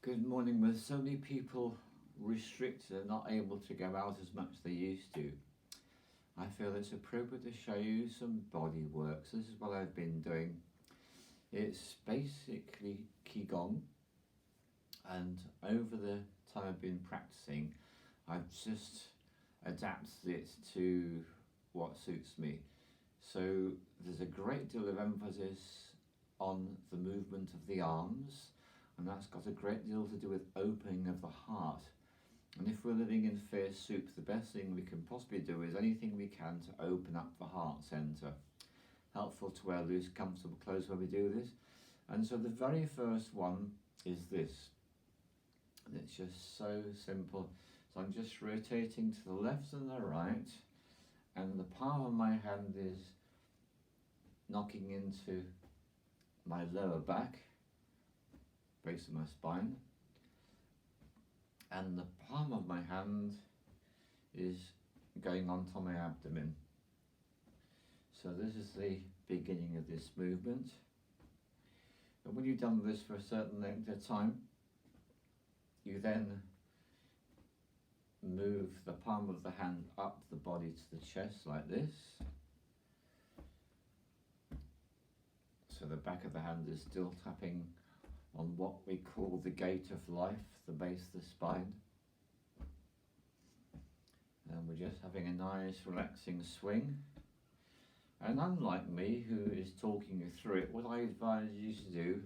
Good morning. With so many people restricted and not able to go out as much as they used to, I feel it's appropriate to show you some body work. So this is what I've been doing. It's basically Qigong, and over the time I've been practicing, I've just adapted it to what suits me. So there's a great deal of emphasis on the movement of the arms, and that's got a great deal to do with opening of the heart. And if we're living in fear soup, the best thing we can possibly do is anything we can to open up the heart centre. Helpful to wear loose, comfortable clothes when we do this. And so the very first one is this. And it's just so simple. So I'm just rotating to the left and the right, and the palm of my hand is knocking into my lower back, base of my spine, and the palm of my hand is going onto my abdomen. So this is the beginning of this movement. And when you've done this for a certain length of time, you then move the palm of the hand up the body to the chest like this. So the back of the hand is still tapping on what we call the gate of life, the base of the spine. And we're just having a nice relaxing swing. And unlike me, who is talking you through it, what I advise you to do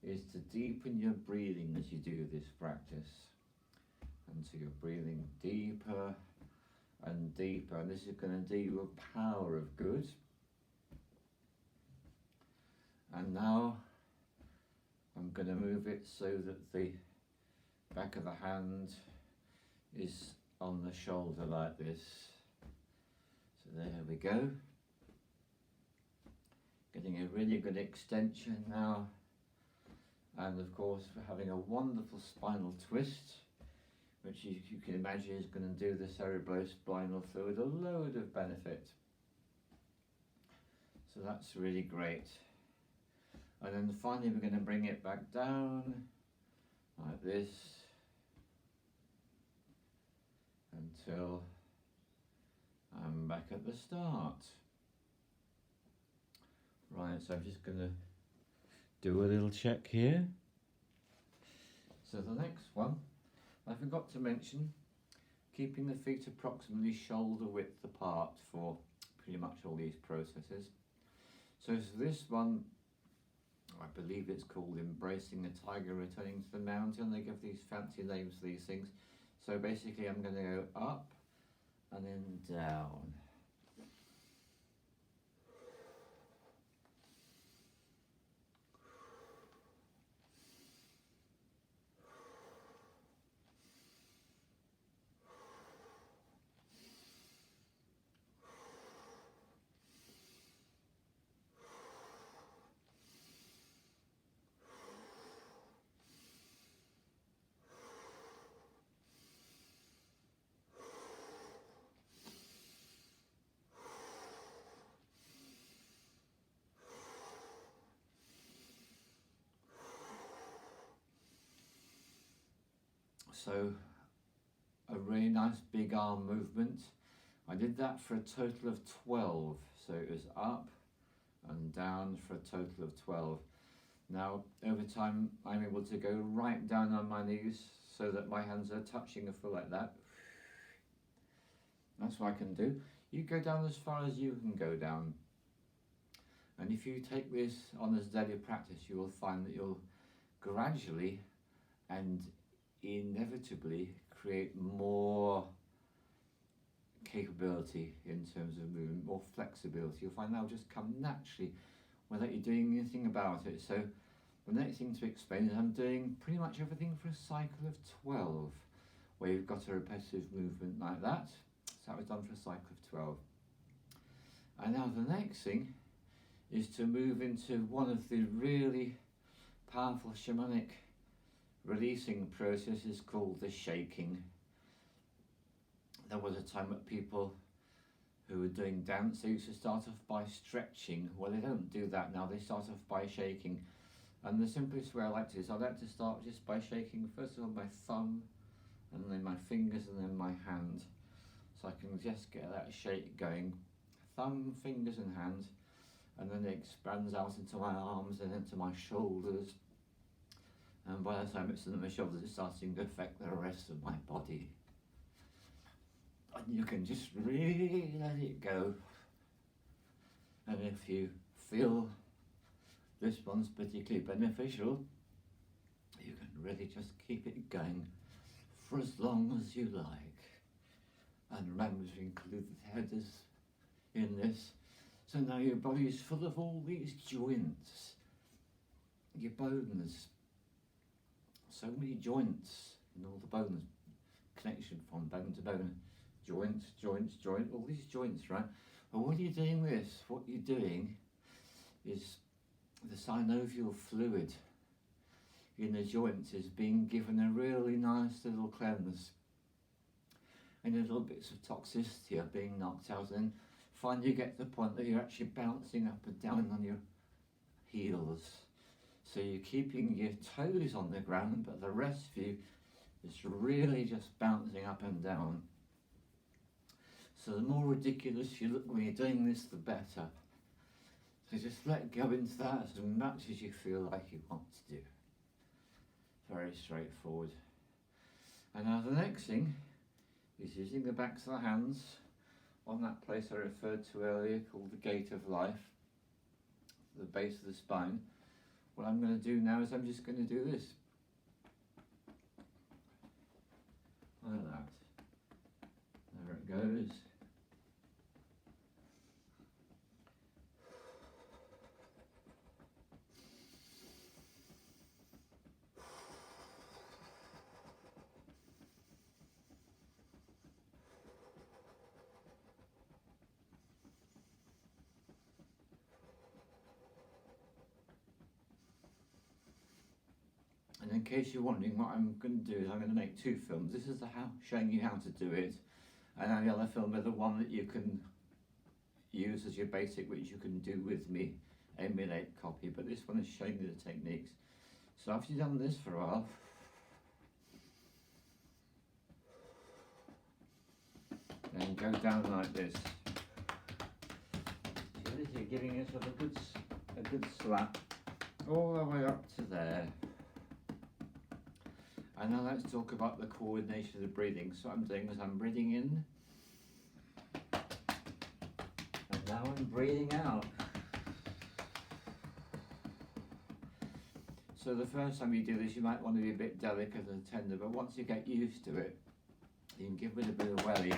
is to deepen your breathing as you do this practice. And so you're breathing deeper and deeper, and this is going to do you a power of good. And now I'm going to move it so that the back of the hand is on the shoulder like this. So there we go. Getting a really good extension now. And of course we're having a wonderful spinal twist, which you can imagine is going to do the cerebrospinal fluid a load of benefit. So that's really great. And then finally we're going to bring it back down like this until I'm back at the start. Right, so I'm just going to do a little check here. So the next one, I forgot to mention, keeping the feet approximately shoulder width apart for pretty much all these processes. So for this one, I believe it's called Embracing the Tiger Returning to the Mountain. They give these fancy names for these things. So basically I'm going to go up and then down. So a really nice big arm movement. I did that for a total of 12. So it was up and down for a total of 12. Now over time I'm able to go right down on my knees so that my hands are touching the floor like that. That's what I can do. You go down as far as you can go down. And if you take this on as daily practice, you will find that you'll gradually and inevitably create more capability in terms of movement, more flexibility. You'll find that'll just come naturally without you doing anything about it. So the next thing to explain is I'm doing pretty much everything for a cycle of 12, where you've got a repetitive movement like that. So that was done for a cycle of 12. And now the next thing is to move into one of the really powerful shamanic releasing processes called the shaking. There was a time that people who were doing dance, they used to start off by stretching. Well, they don't do that now, they start off by shaking. And the simplest way I like to is I like to start just by shaking first of all my thumb and then my fingers and then my hand. So I can just get that shake going. Thumb, fingers and hand, and then it expands out into my arms and into my shoulders. And by the time it's in my shoulders, it's starting to affect the rest of my body. And you can just really let it go. And if you feel this one's particularly beneficial, you can really just keep it going for as long as you like. And remember to include the headers in this. So now your body is full of all these joints, your bones, so many joints in all the bones, connection from bone to bone, joints, all these joints, right? But when you're doing this, what you're doing is the synovial fluid in the joints is being given a really nice little cleanse, and little bits of toxicity are being knocked out, and finally you get to the point that you're actually bouncing up and down on your heels. So you're keeping your toes on the ground, but the rest of you is really just bouncing up and down. So the more ridiculous you look when you're doing this, the better. So just let go into that as much as you feel like you want to do. Very straightforward. And now the next thing is using the backs of the hands on that place I referred to earlier called the gate of life, the base of the spine. What I'm going to do now is I'm just going to do this. Like that. There it goes. And in case you're wondering, what I'm going to do is I'm going to make two films. This is showing you how to do it, and then the other film is the one that you can use as your basic, which you can do with me, emulate, copy. But this one is showing you the techniques. So after you've done this for a while, then go down like this. So this you're giving yourself a good slap all the way up to there. And now let's talk about the coordination of the breathing. So what I'm doing is I'm breathing in, and now I'm breathing out. So the first time you do this, you might want to be a bit delicate and tender, but once you get used to it, you can give it a bit of welly.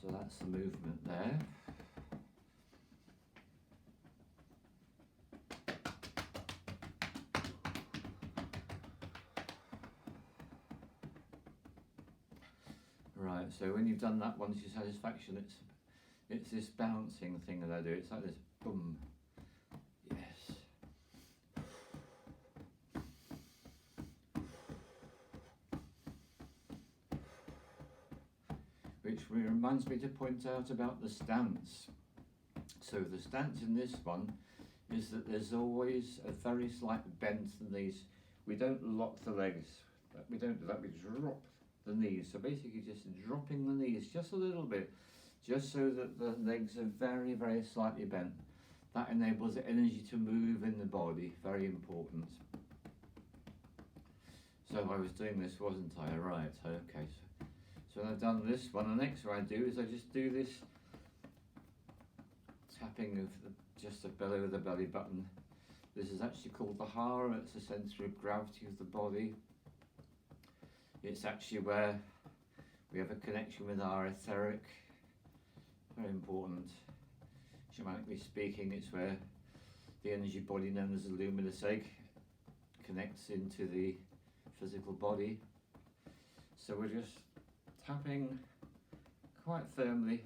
So that's the movement there. Right, so when you've done that one to your satisfaction, it's this bouncing thing that I do. It's like this, boom, yes. Which reminds me to point out about the stance. So the stance in this one is that there's always a very slight bend to the knees. We don't lock the legs, we don't do that, we drop the knees. So basically just dropping the knees just a little bit, just so that the legs are very, very slightly bent. That enables the energy to move in the body, very important. So I was doing this, wasn't I? Right, okay. So I've done this one. The next one I do is I just do this tapping of just below the belly button. This is actually called the hara. It's the centre of gravity of the body. It's actually where we have a connection with our etheric. Very important. Shamanically speaking, it's where the energy body known as the luminous egg connects into the physical body. So we're just tapping quite firmly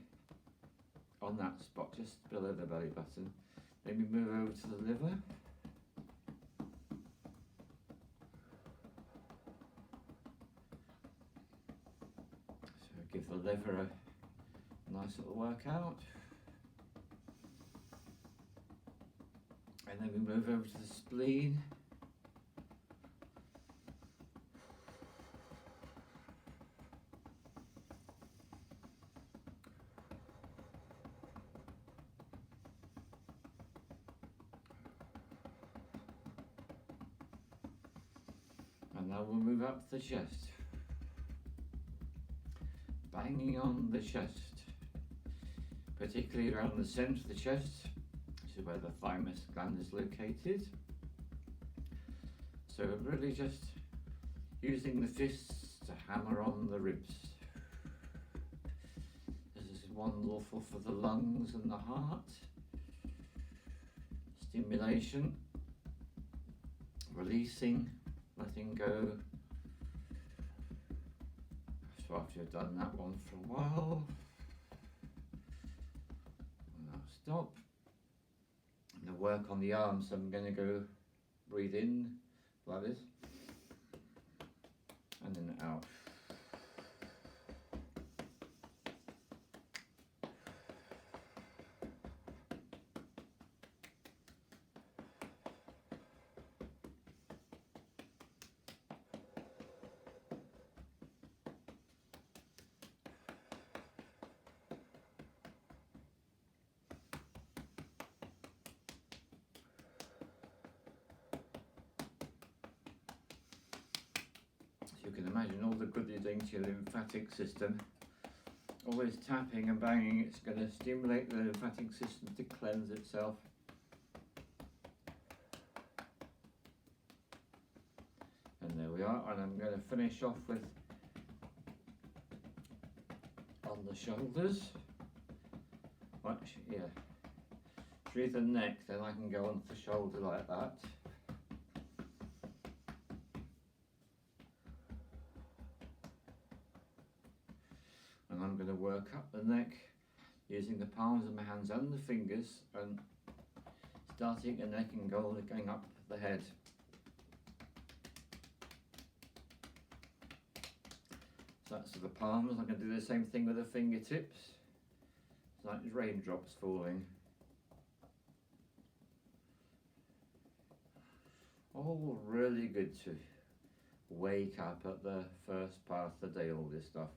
on that spot, just below the belly button. Then we move over to the liver. So give the liver a nice little workout. And then we move over to the spleen. And now we'll move up the chest. Banging on the chest, particularly around the centre of the chest, which is where the thymus gland is located. So really just using the fists to hammer on the ribs. This is wonderful for the lungs and the heart. Stimulation, releasing, letting go. So after you've done that one for a while, now stop. And the work on the arms, so I'm going to go breathe in like this, and then out. You can imagine all the good you're doing to your lymphatic system. Always tapping and banging, it's going to stimulate the lymphatic system to cleanse itself. And there we are, and I'm going to finish off with on the shoulders. Yeah, through the neck, then I can go onto the shoulder like that. And I'm going to work up the neck using the palms of my hands and the fingers, and starting at the neck and going up the head. So that's the palms. I'm going to do the same thing with the fingertips. It's like raindrops falling. All really good to wake up at the first part of the day, all this stuff.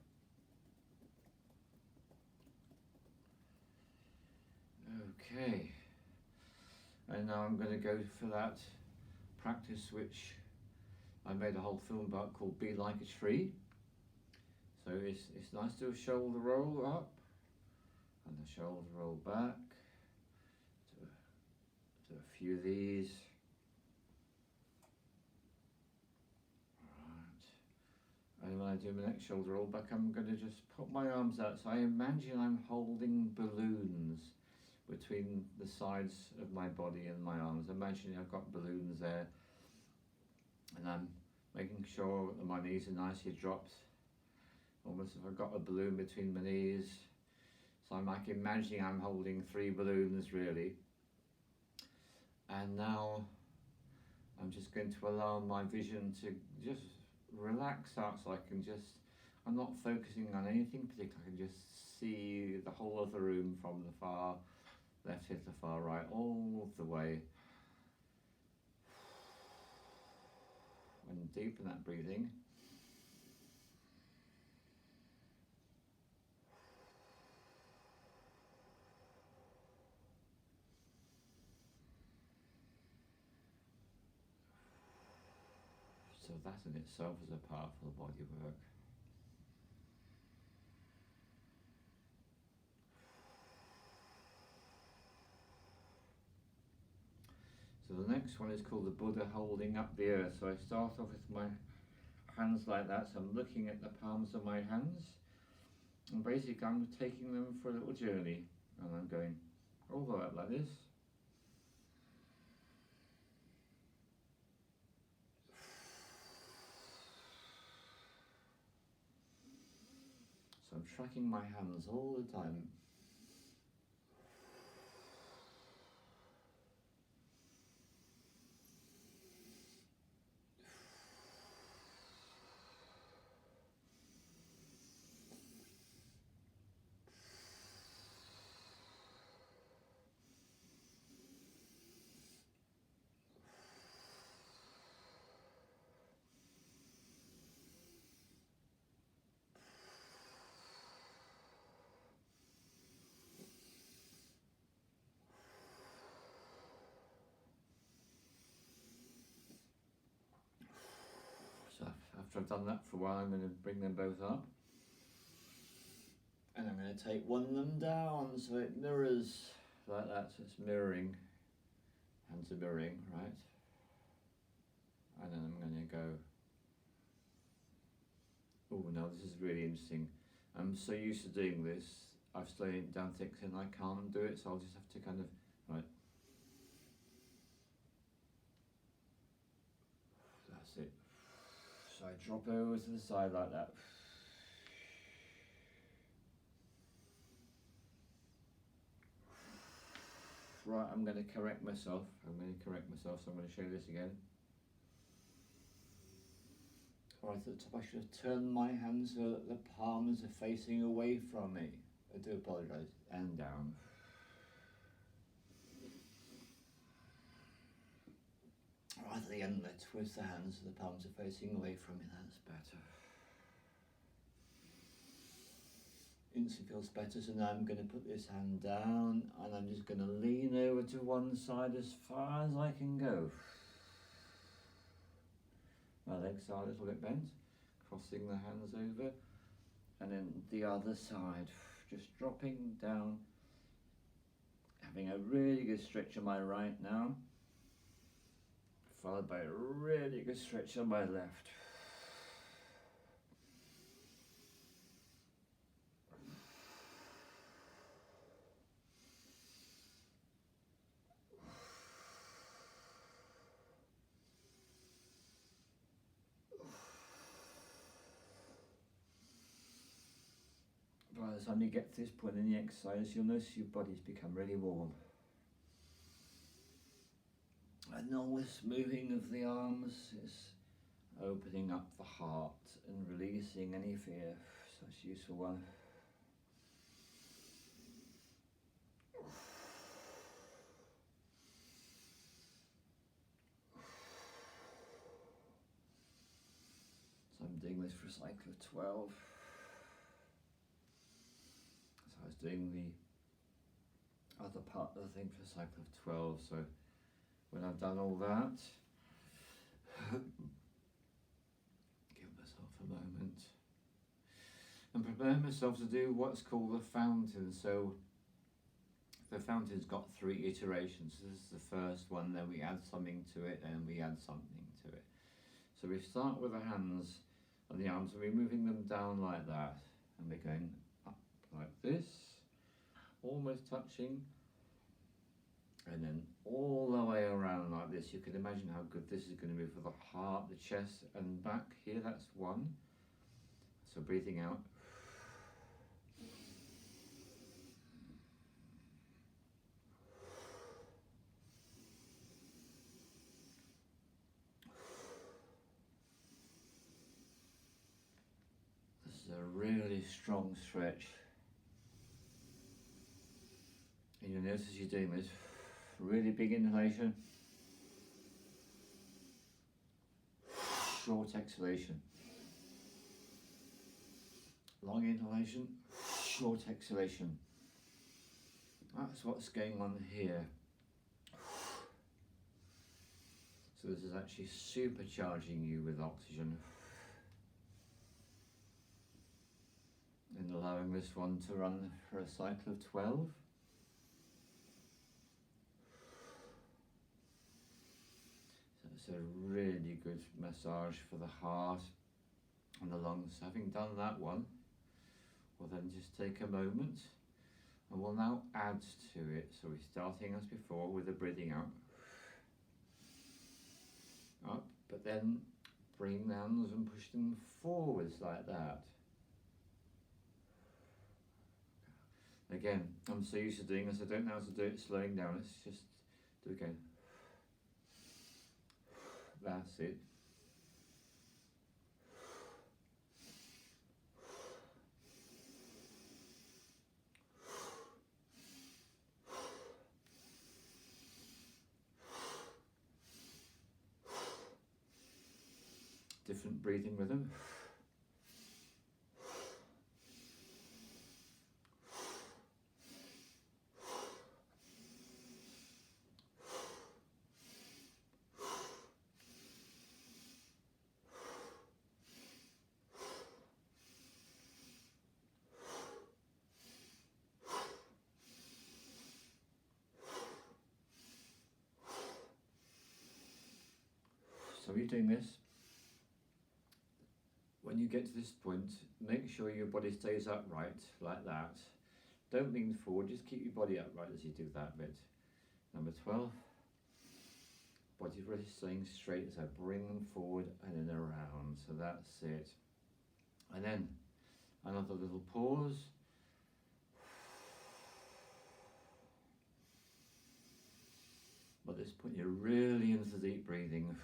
Okay, and now I'm going to go for that practice which I made a whole film about called Be Like a Tree. So it's nice to do a shoulder roll up and the shoulder roll back. Do a few of these. Right. And when I do my next shoulder roll back, I'm going to just put my arms out. So I imagine I'm holding balloons between the sides of my body and my arms. Imagine I've got balloons there, and I'm making sure that my knees are nicely dropped, almost if I've got a balloon between my knees. So I'm like imagining I'm holding 3 balloons really. And now I'm just going to allow my vision to just relax out, so I can just, I'm not focusing on anything particular, I can just see the whole of the room from the far left to the far right, all the way. And deepen that breathing. So that in itself is a powerful body work. So the next one is called the Buddha holding up the earth. So I start off with my hands like that. So I'm looking at the palms of my hands, and basically I'm taking them for a little journey, and I'm going all the way up like this. So I'm tracking my hands all the time. after I've done that for a while, I'm going to bring them both up. And I'm going to take one of them down so it mirrors like that, so it's mirroring, hands are mirroring, right? And then I'm going to go, oh no, this is really interesting. I'm so used to doing this, I've slowed it down thick and I can't do it, so I'll just have to kind of, right. That's it. So I drop over to the side like that. Right, I'm going to correct myself. So I'm going to show you this again. Right at the top, I should have turned my hands so that the palms are facing away from me. I do apologise. And down. Right at the end, I twist the hands so the palms are facing away from me. That's better. Instantly feels better. So now I'm going to put this hand down and I'm just going to lean over to one side as far as I can go. My legs are a little bit bent, crossing the hands over, and then the other side, just dropping down, having a really good stretch on my right now, followed by a really good stretch on my left. By the time you get to this point in the exercise, you'll notice your body's become really warm. And all this moving of the arms is opening up the heart and releasing any fear. Such a useful one. So I'm doing this for a cycle of 12. I was doing the other part of the thing for a cycle of 12, so when I've done all that, give myself a moment and prepare myself to do what's called the fountain. So the fountain's got 3 iterations. This is the first one, then we add something to it, and we add something to it. So we start with the hands and the arms, and we're moving them down like that, and we're going up like this, almost touching, and then all the way around like this. You can imagine how good this is going to be for the heart, the chest and back here. That's 1. So breathing out. This is a really strong stretch. And you'll notice you're doing this, really big inhalation, short exhalation, long inhalation, short exhalation. That's what's going on here. So this is actually supercharging you with oxygen and allowing this one to run for a cycle of 12. It's a really good massage for the heart and the lungs. Having done that one, we'll then just take a moment and we'll now add to it. So we're starting as before with the breathing out, up, but then bring the hands and push them forwards like that. Again, I'm so used to doing this, I don't know how to do it slowing down. Let's just do it again. That's it. Different breathing rhythm. you're doing this, when you get to this point, make sure your body stays upright like that. Don't lean forward, just keep your body upright as you do that bit. Number 12, body really staying straight as I bring them forward and then around. So that's it. And then another little pause. At this point, you're really into deep breathing.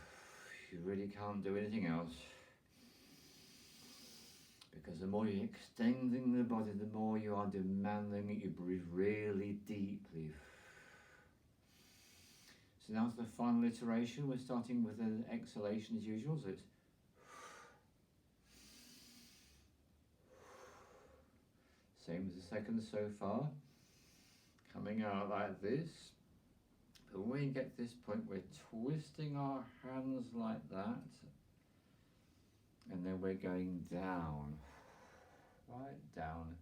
You really can't do anything else. Because the more you're extending the body, the more you are demanding it. You breathe really deeply. So now to the final iteration. We're starting with an exhalation as usual. So it's same as the second so far. Coming out like this. But when we get to this point, we're twisting our hands like that. And then we're going down. Right down.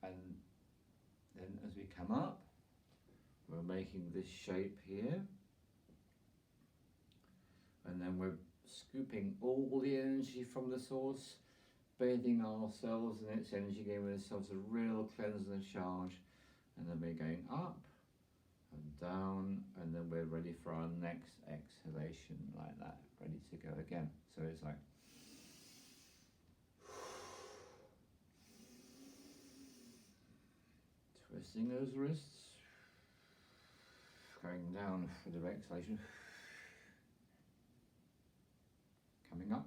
And then as we come up, we're making this shape here. And then we're scooping all the energy from the source, bathing ourselves in its energy, giving ourselves a real cleanse and a charge. And then we're going up and down, and then we're ready for our next exhalation like that, ready to go again. So it's like twisting those wrists, going down for the exhalation, coming up,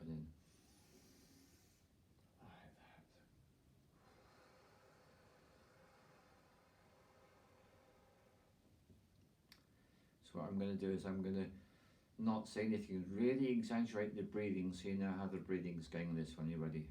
and then like that. So what I'm going to do is I'm going to not say anything, really exaggerate the breathing so you know how the breathing's going in this one. You ready?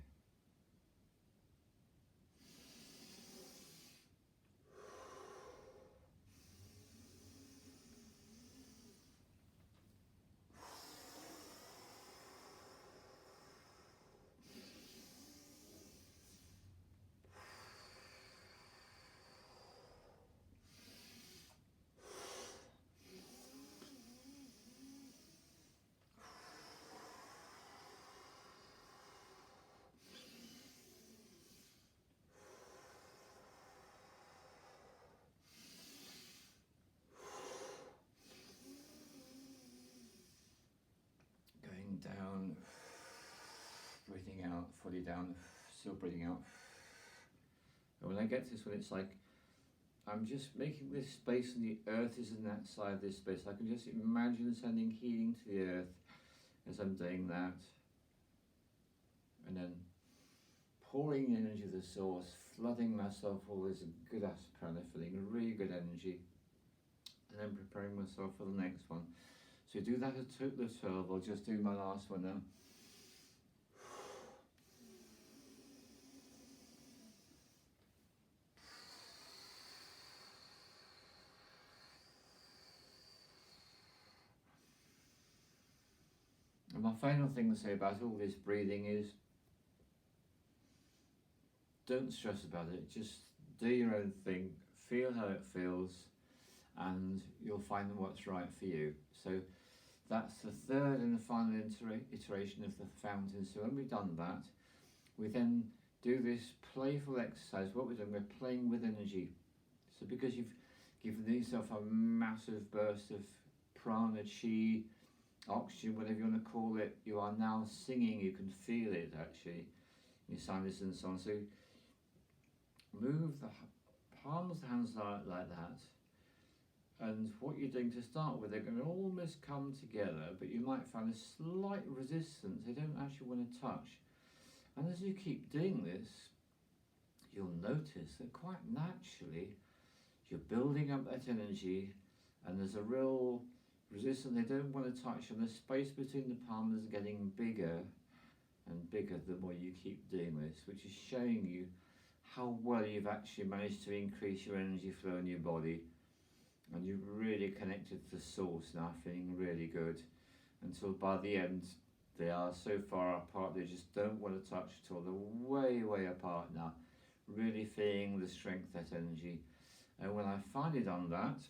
Down, breathing out, fully down, still breathing out. And when I get to this one, it's like I'm just making this space and the earth is in that side of this space. I can just imagine sending healing to the earth as I'm doing that. And then pouring the energy of the source, flooding myself with this good aspirana, feeling really good energy. And then preparing myself for the next one. So do that at the 12, I'll just do my last one now. And my final thing to say about all this breathing is, don't stress about it, just do your own thing, feel how it feels, and you'll find what's right for you. So that's the third and the final iteration of the fountain. So when we've done that, we then do this playful exercise. What we're doing, we're playing with energy. So because you've given yourself a massive burst of prana, chi, oxygen, whatever you want to call it, you are now singing. You can feel it actually, your sinus and so on. So move the palms of the hands like that. And what you're doing to start with, they're going to almost come together, but you might find a slight resistance. They don't actually want to touch. And as you keep doing this, you'll notice that quite naturally, you're building up that energy, and there's a real resistance. They don't want to touch, and the space between the palms is getting bigger and bigger the more you keep doing this, which is showing you how well you've actually managed to increase your energy flow in your body. And you've really connected to the source now, feeling really good. Until by the end, they are so far apart, they just don't want to touch at all. They're way, way apart now. Really feeling the strength, that energy. And when I finally done that,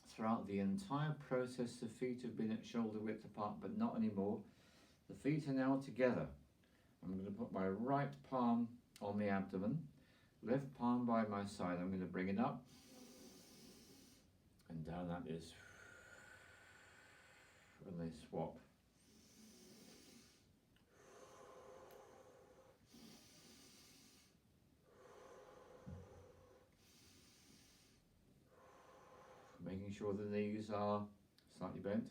throughout the entire process, the feet have been at shoulder width apart, but not anymore. The feet are now together. I'm going to put my right palm on the abdomen, left palm by my side. I'm going to bring it up and down like this, and they swap. Making sure the knees are slightly bent.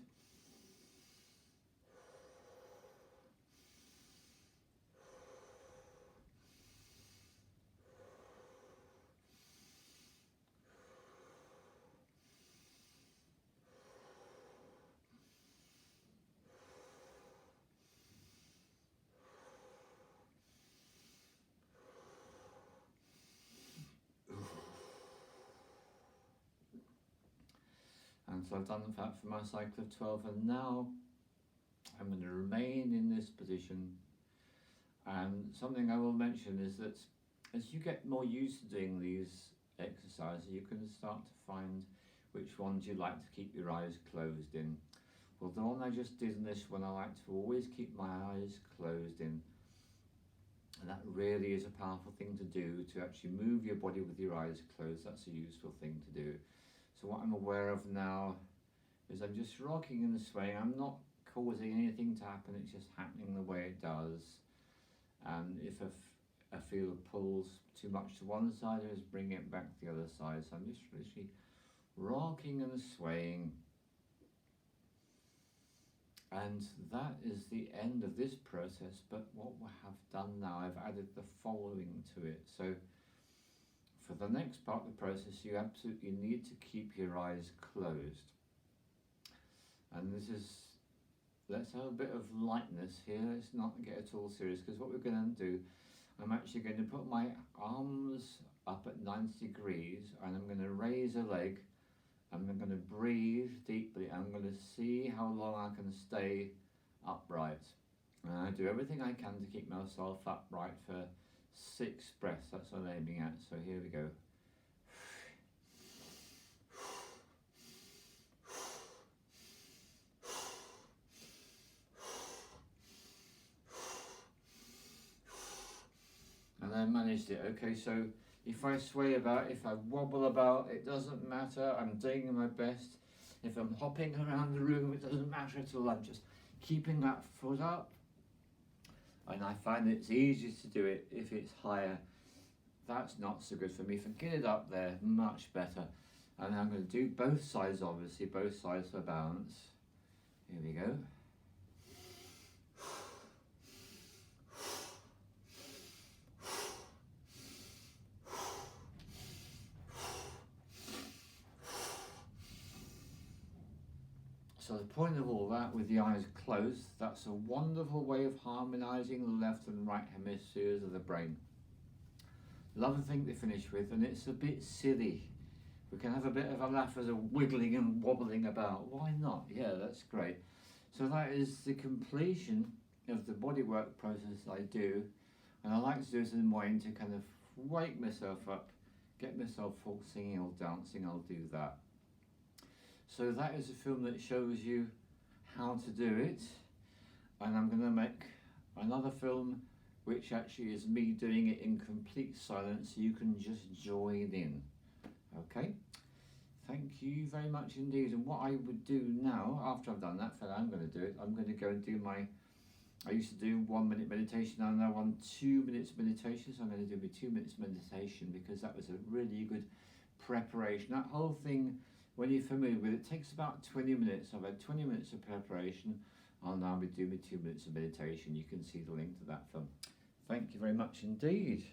And so I've done that for my cycle of 12, and now I'm going to remain in this position. And something I will mention is that as you get more used to doing these exercises, you can start to find which ones you like to keep your eyes closed in. Well, the one I just did in this one, I like to always keep my eyes closed in. And that really is a powerful thing to do, to actually move your body with your eyes closed. That's a useful thing to do. So what I'm aware of now is I'm just rocking and swaying. I'm not causing anything to happen, it's just happening the way it does. And if I feel it pulls too much to one side, I just bring it back to the other side. So I'm just literally rocking and swaying. And that is the end of this process, but what we have done now, I've added the following to it. So for the next part of the process, you absolutely need to keep your eyes closed. And this is, let's have a bit of lightness here, let's not get at all serious, because what we're going to do, I'm actually going to put my arms up at 90 degrees, and I'm going to raise a leg, and I'm going to breathe deeply, and I'm going to see how long I can stay upright. And I do everything I can to keep myself upright for 6 breaths, that's what I'm aiming at. So here we go. And I managed it. Okay, so if I sway about, if I wobble about, it doesn't matter, I'm doing my best. If I'm hopping around the room, it doesn't matter at all, I'm just keeping that foot up. And I find it's easier to do it if it's higher. That's not so good for me. If I get it up there, much better. And I'm going to do both sides, obviously, both sides for balance. Here we go. So the point of all that, with the eyes closed, that's a wonderful way of harmonising the left and right hemispheres of the brain. Lovely thing to finish with, and it's a bit silly. We can have a bit of a laugh as a wiggling and wobbling about. Why not? Yeah, that's great. So that is the completion of the bodywork process I do, and I like to do it in the morning to kind of wake myself up, get myself full singing or dancing. I'll do that. So that is a film that shows you how to do it, and I'm going to make another film which actually is me doing it in complete silence, so you can just join in. Okay, thank you very much indeed. And what I would do now, after I've done that, I'm going to do it, I'm going to go and do my, I used to do 1 minute meditation, I'm now on 2 minutes meditation, so I'm going to do my 2 minutes meditation, because that was a really good preparation. That whole thing, when you're familiar with it, takes about 20 minutes. I've had 20 minutes of preparation. I'll now be doing my 2 minutes of meditation. You can see the link to that film. Thank you very much indeed.